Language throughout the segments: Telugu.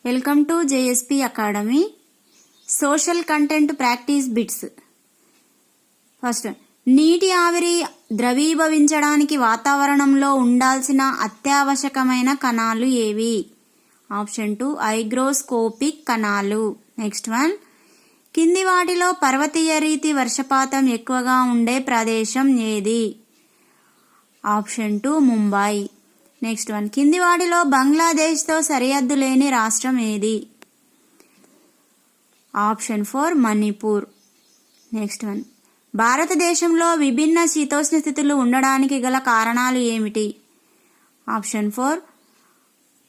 Welcome to JSP academy. Social content practice bits. First, నీటి ఆవిరి ద్రవీభవించడానికి వాతావరణంలో ఉండాల్సిన అత్యావశ్యకమైన కణాలు ఏవి? ఆప్షన్ 2 హైగ్రోస్కోపిక్ కణాలు. నెక్స్ట్ వన్, కింది వాటిలో పర్వతీయ రీతి వర్షపాతం ఎక్కువగా ఉండే ప్రదేశం ఏది? ఆప్షన్ 2 ముంబై. నెక్స్ట్ వన్, కింది వాటిలో బంగ్లాదేశ్తో సరిహద్దు లేని రాష్ట్రం ఏది? ఆప్షన్ 4 మణిపూర్. నెక్స్ట్ వన్, భారతదేశంలో విభిన్న శీతోష్ణ స్థితులు ఉండడానికి గల కారణాలు ఏమిటి? ఆప్షన్ 4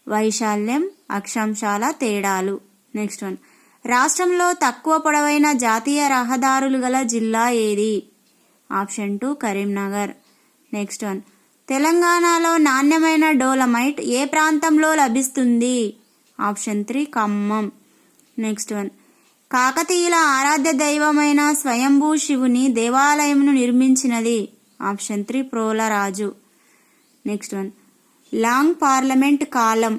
వైశాల్యం, అక్షాంశాల తేడాలు. నెక్స్ట్ వన్, రాష్ట్రంలో తక్కువ పొడవైన జాతీయ రహదారులు గల జిల్లా ఏది? ఆప్షన్ 2 కరీంనగర్. నెక్స్ట్ వన్, తెలంగాణలో నాణ్యమైన డోలమైట్ ఏ ప్రాంతంలో లభిస్తుంది? ఆప్షన్ 3 ఖమ్మం. నెక్స్ట్ వన్, కాకతీయుల ఆరాధ్య దైవమైన స్వయంభూ శివుని దేవాలయంను నిర్మించినది? Option 3 Prolaraju. Next one, long parliament కాలం?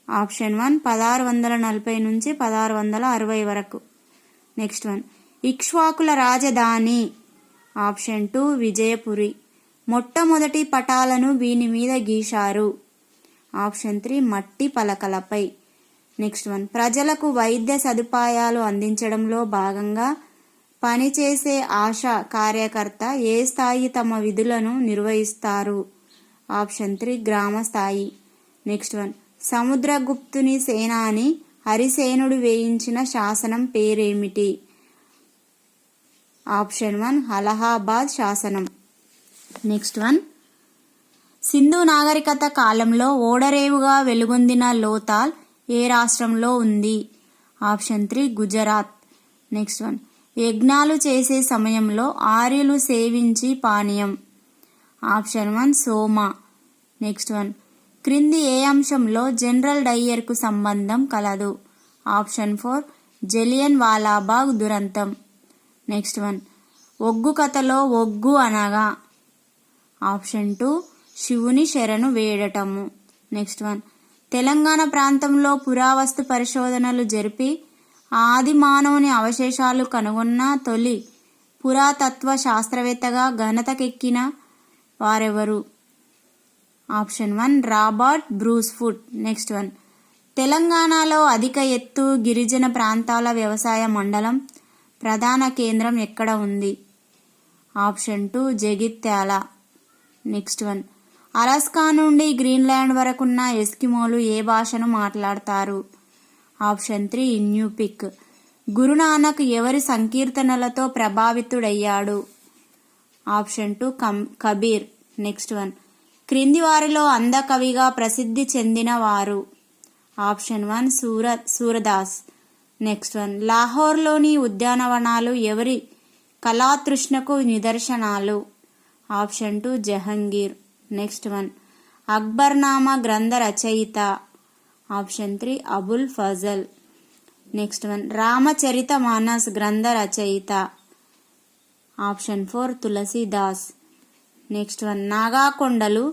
ఆప్షన్ 1 1640 నుంచి 1660 వరకు. నెక్స్ట్ వన్, ఇక్ష్వాకుల రాజధాని? ఆప్షన్ 2 విజయపురి. మొట్టమొదటి పటాలను వీని మీద గీశారు? ఆప్షన్ 3 మట్టి పలకలపై. నెక్స్ట్ వన్, ప్రజలకు వైద్య సదుపాయాలు అందించడంలో భాగంగా పనిచేసే ఆశా కార్యకర్త ఏ స్థాయి తమ విధులను నిర్వహిస్తారు? ఆప్షన్ 3 గ్రామ స్థాయి. నెక్స్ట్ వన్, సముద్రగుప్తుని సేనాని హరిసేనుడు వేయించిన శాసనం పేరేమిటి? ఆప్షన్ 1 అలహాబాద్ శాసనం. నెక్స్ట్ వన్, సింధు నాగరికత కాలంలో ఓడరేవుగా వెలుగొందిన లోతాల్ ఏ రాష్ట్రంలో ఉంది? ఆప్షన్ 3 గుజరాత్. నెక్స్ట్ వన్, యజ్ఞాలు చేసే సమయంలో ఆర్యులు సేవించి పానీయం? ఆప్షన్ 1 సోమ. నెక్స్ట్ వన్, క్రింది ఏ అంశంలో జనరల్ డయ్యర్కు సంబంధం కలదు? Option 4 Jallian Walabagh దురంతం. Next one, ఒగ్గు కథలో ఒగ్గు అనగా? ఆప్షన్ 2 శివుని శరణు వేడటము. నెక్స్ట్ వన్, తెలంగాణ ప్రాంతంలో పురావస్తు పరిశోధనలు జరిపి ఆది మానవుని అవశేషాలు కనుగొన్న తొలి పురాతత్వ శాస్త్రవేత్తగా ఘనతకెక్కిన వారెవరు? Option 1 Robert Bruce Foote. Next one, తెలంగాణలో అధిక ఎత్తు గిరిజన ప్రాంతాల వ్యవసాయ మండలం ప్రధాన కేంద్రం ఎక్కడ ఉంది? Option 2 Jagtial. Next one, Alaska నుండి గ్రీన్లాండ్ వరకున్న ఎస్కిమోలు ఏ భాషను మాట్లాడతారు? ఆప్షన్ 3 ఇన్యూపిక్. గురునానక్ ఎవరి సంకీర్తనలతో ప్రభావితుడయ్యాడు? ఆప్షన్ 2 కబీర్. నెక్స్ట్ వన్, క్రింది వారిలో అందకవిగా ప్రసిద్ధి చెందిన వారు? ఆప్షన్ 1 సూరదాస్. నెక్స్ట్ వన్, లాహోర్లోని ఉద్యానవనాలు ఎవరి కళాతృష్ణకు నిదర్శనాలు? Option 2 Jahangir. Next one, Akbarnama గ్రంథ రచయిత? Option 3 Abul Fazal. Next one, రామచరిత Manas గ్రంథ రచయిత? Option 4 Tulsidas. Next one, Naga కొండలు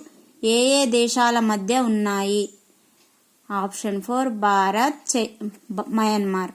ఏ ఏ దేశాల మధ్య ఉన్నాయి? Option 4 Bharat, Myanmar.